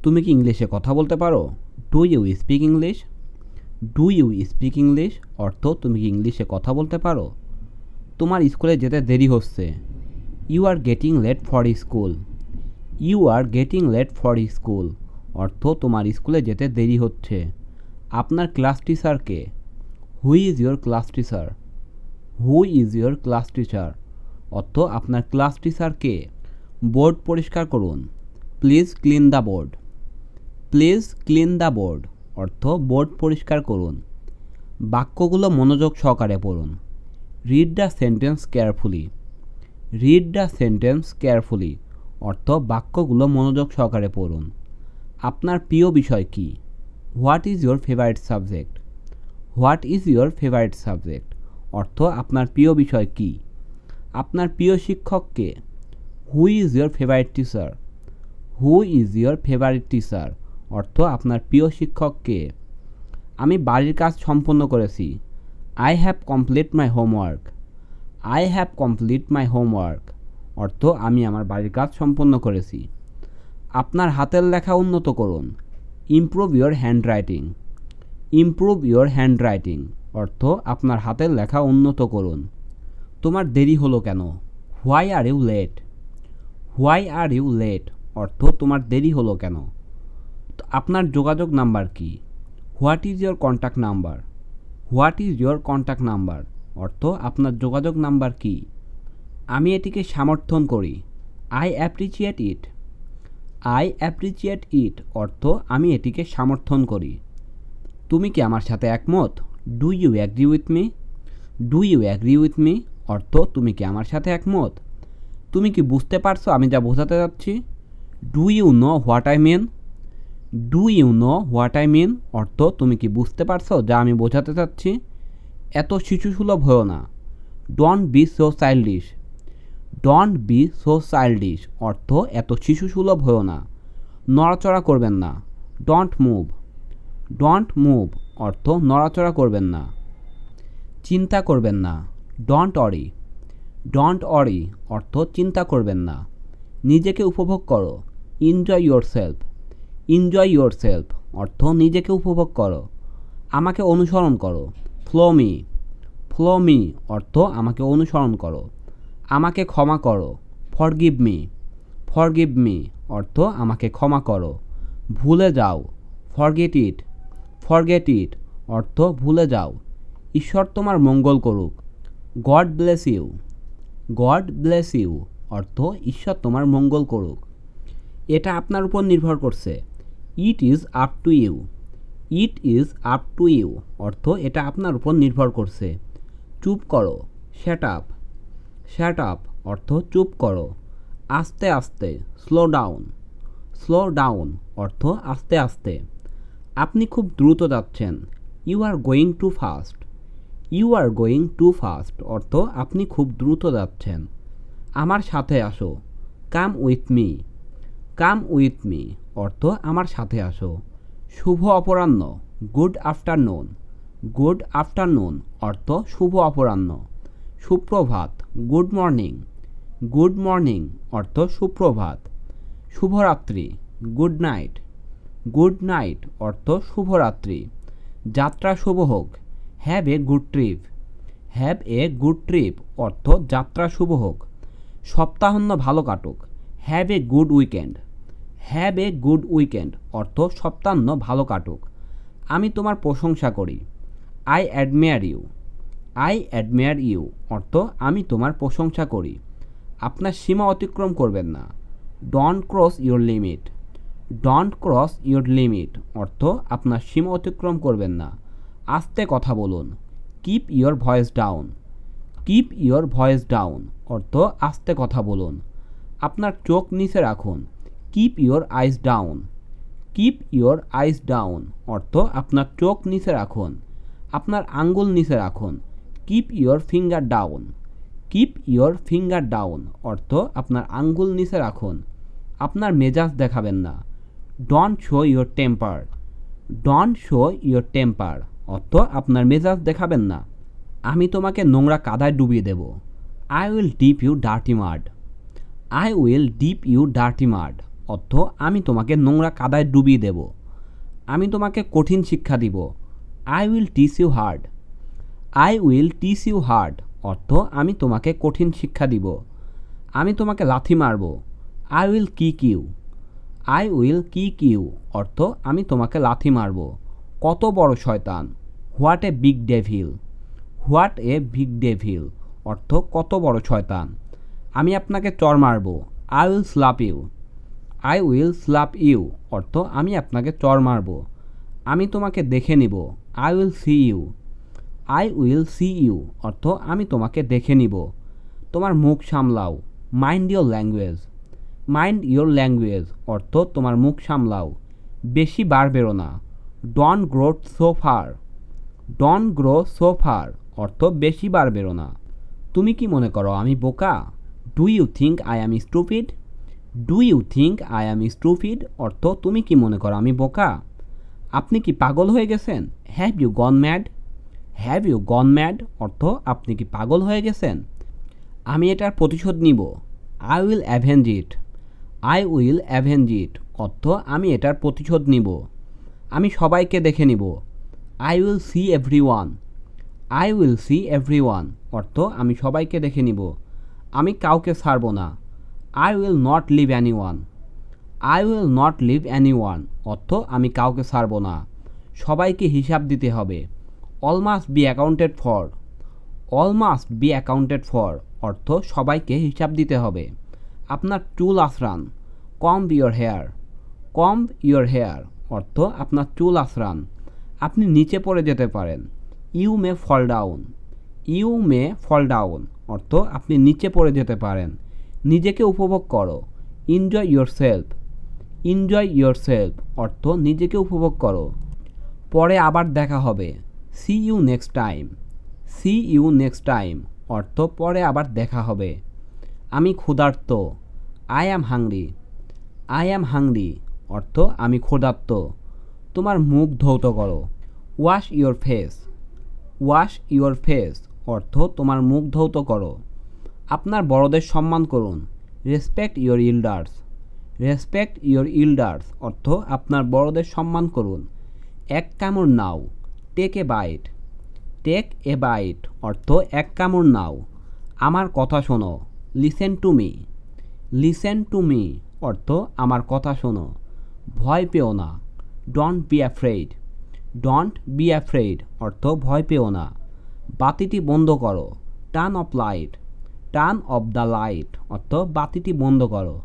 তুমি কি ইংলিশে কথা বলতে পারো? Do you speak English? Do you speak English অর্থ তুমি কি ইংলিশে কথা বলতে পারো? তোমার স্কুলে যেতে দেরি হচ্ছে। You are getting late for school. You are getting late for school অর্থ তোমার স্কুলে যেতে দেরি হচ্ছে। আপনার ক্লাস টিচার কে? Who is your class teacher? Who is your class teacher অর্থ আপনার ক্লাস টিচার কে? বোর্ড পরিষ্কার করুন। Please clean the board. Please clean the board অর্থ বোর্ড পরিষ্কার করুন। বাক্যগুলো মনোযোগ সহকারে পড়ুন। Read the sentence carefully. Read the sentence carefully অর্থ বাক্যগুলো মনোযোগ সহকারে পড়ুন। আপনার প্রিয় বিষয় কী? What is your favourite subject? What is your favourite subject অর্থ আপনার প্রিয় বিষয় কী? আপনার প্রিয় শিক্ষক কে? Who is your favourite teacher? Who is your favourite teacher অর্থ আপনার প্রিয় শিক্ষক কে? আমি বাড়ির কাজ সম্পন্ন করেছি। I have complete my homework. I have complete my homework অর্থ আমি আমার বাড়ির কাজ সম্পন্ন করেছি। আপনার হাতের লেখা উন্নত করুন। Improve your handwriting. Improve your handwriting অর্থ আপনার হাতের লেখা উন্নত করুন। তোমার দেরি হলো কেন? Why are you late? Why are you late অর্থ তোমার দেরি হলো কেন? আপনার যোগাযোগ নাম্বার কি? What is your contact number? What is your contact number অর্থ আপনার যোগাযোগ নাম্বার কি? আমি এটিকে সমর্থন করি। I অ্যাপ্রিচিয়েট it. আই অ্যাপ্রিচিয়েট ইট অর্থ আমি এটিকে সমর্থন করি। তুমি কি আমার সাথে একমত? Do you agree with me? Do you agree with me অর্থ তুমি কি আমার সাথে একমত? তুমি কি বুঝতে পারছো আমি যা বোঝাতে যাচ্ছি? Do you know what I mean? Do you know what I mean অর্থ তুমি কি বুঝতে পারছো যা আমি বোঝাতে চাচ্ছি? এত শিশুসুলভ হও না। Don't B so childish. Don't be so childish অর্থ এত শিশুসুলভ হও না। নড়াচড়া করবেন না। Don't move. ডোন্ট মুভ অর্থ নড়াচড়া করবেন না। চিন্তা করবেন না। ডোন্ট অরি। ডোন্ট অরি অর্থ চিন্তা করবেন না। নিজেকে উপভোগ করো। Enjoy yourself. Enjoy yourself অর্থ নিজেকে উপভোগ করো। আমাকে অনুসরণ করো। Follow me. ফলো মি অর্থ আমাকে অনুসরণ করো। আমাকে ক্ষমা করো। Forgive me. ফরগিভ মি অর্থ আমাকে ক্ষমা করো। ভুলে যাও। Forget it. ফরগেট ইট অর্থ ভুলে যাও। ঈশ্বর তোমার মঙ্গল করুক। God bless you. God bless you অর্থ ঈশ্বর তোমার মঙ্গল করুক। এটা আপনার উপর নির্ভর করছে। It is up to you. It is up to you অর্থ এটা আপনার উপর নির্ভর করছে। চুপ করো। Shut up. শ্যাট আপ অর্থ চুপ করো। আস্তে আস্তে। Slow down. স্লো ডাউন অর্থ আস্তে আস্তে। আপনি খুব দ্রুত যাচ্ছেন। You are going too fast. You are going too fast অর্থ আপনি খুব দ্রুত যাচ্ছেন। আমার সাথে আসো। Come with me. Come with me অর্থ আমার সাথে আসো। শুভ অপরাহ্ন। Good afternoon. গুড আফটারনুন অর্থ শুভ অপরাহ্ন। সুপ্রভাত। Good morning. গুড মর্নিং অর্থ সুপ্রভাত। শুভরাত্রি। Good night. গুড নাইট অর্থ শুভরাত্রি। যাত্রা শুভ হোক। Have a good trip. Have a good trip অর্থ যাত্রা শুভ হোক। সপ্তাহান্ত ভালো কাটুক। Have a good weekend. Have a good weekend অর্থ সপ্তাহান্ত ভালো কাটুক। আমি তোমার প্রশংসা করি। I admire you. I admire you অর্থ আমি তোমার প্রশংসা করি। আপনার সীমা অতিক্রম করবেন না। Don't cross your limit. Don't cross your limit অর্থ আপনার সীমা অতিক্রম করবেন না। আস্তে কথা বলুন। Keep your voice down. Keep your voice down অর্থ আস্তে কথা বলুন। আপনার চোখ নিচে রাখুন। Keep your eyes down. Keep your eyes down অর্থ আপনার চোখ নিচে রাখুন। আপনার আঙ্গুল নিচে রাখুন। Keep your finger down. Keep your finger down অর্থ আপনার আঙ্গুল নিচে রাখুন। আপনার মেজাজ দেখাবেন না। Don't show your temper. Don't show your temper অর্থ আপনার মেজাজ দেখাবেন না। আমি তোমাকে নোংরা কাদায় ডুবিয়ে দেব। I will dip you dirty mud. I will dip you dirty mud অর্থ আমি তোমাকে নোংরা কাদায় ডুবিয়ে দেব। আমি তোমাকে কঠিন শিক্ষা দিব। I will teach you hard. I will teach you hard অর্থ আমি তোমাকে কঠিন শিক্ষা দিব। আমি তোমাকে লাথি মারব। I will kick you. I will kick you অর্থ আমি তোমাকে লাথি মারব। কত বড় শয়তান। What a big devil. What a big devil অর্থ কত বড় শয়তান। আমি আপনাকে চর মারব। I will slap you. I will slap you অর্থ আমি আপনাকে চর মারব। আমি তোমাকে দেখে নিব। I will see you. I will see you অর্থ আমি তোমাকে দেখে নিব। তোমার মুখ সামলাও। Mind your language. Mind your language অর্থ তোমার মুখ সামলাও। বেশি বার বেরো না। Don't grow so far. Don't grow so far অর্থ বেশি বার বেরো না। তুমি কি মনে করো আমি বোকা? Do you think I am stupid. Do you think I am stupid অর্থ তুমি কি মনে করো আমি বোকা? আপনি কি পাগল হয়ে গেছেন? Have you gone mad. Have you gone mad অর্থ আপনি কি পাগল হয়ে গেছেন? আমি এটার প্রতিশোধ নিব। I will avenge it. I will avenge it অর্থ আমি এটার প্রতিশোধ নিব। আমি সবাইকে দেখে নিব। I will see every one. I will see every one অর্থ আমি সবাইকে দেখে নিব। আমি কাউকে ছাড়ব না। I will not leave any one. I will not leave any one অর্থ আমি কাউকে ছাড়ব না। সবাইকে হিসাব দিতে হবে। All must be accounted for. All must be accounted for অর্থ সবাইকে হিসাব দিতে হবে। আপনার চুল আঁচড়ান। Comb your hair. Comb your hair অর্থ আপনার চুল আঁচড়ান। আপনি নিচে পড়ে যেতে পারেন। You may fall down. You may fall down অর্থ আপনি নিচে পড়ে যেতে পারেন। নিজেকে উপভোগ করো। Enjoy yourself. Enjoy yourself অর্থ নিজেকে উপভোগ করো। পরে আবার দেখা হবে। See you next time. See you next time অর্থ পরে আবার দেখা হবে। আমি ক্ষুধার্ত। I am hungry. I am hungry অর্থ আমি ক্ষুধার্ত। তোমার মুখ ধৌত করো। Wash your face. Wash your face অর্থ তোমার মুখ ধৌত করো। আপনার বড়দের সম্মান করুন। Respect your elders. Respect your elders অর্থ আপনার বড়দের সম্মান করুন। এক কামড় নাও। Take a bite. Take a bite অর্থ এক কামড় নাও। আমার কথা শোনো। Listen to me. Listen to me অর্থ আমার কথা শোনো। ভয় পেও না। Don't be afraid. Don't be afraid অর্থ ভয় পেও না। বাতিটি বন্ধ করো। Turn off light. Turn off the light অর্থ বাতিটি বন্ধ করো।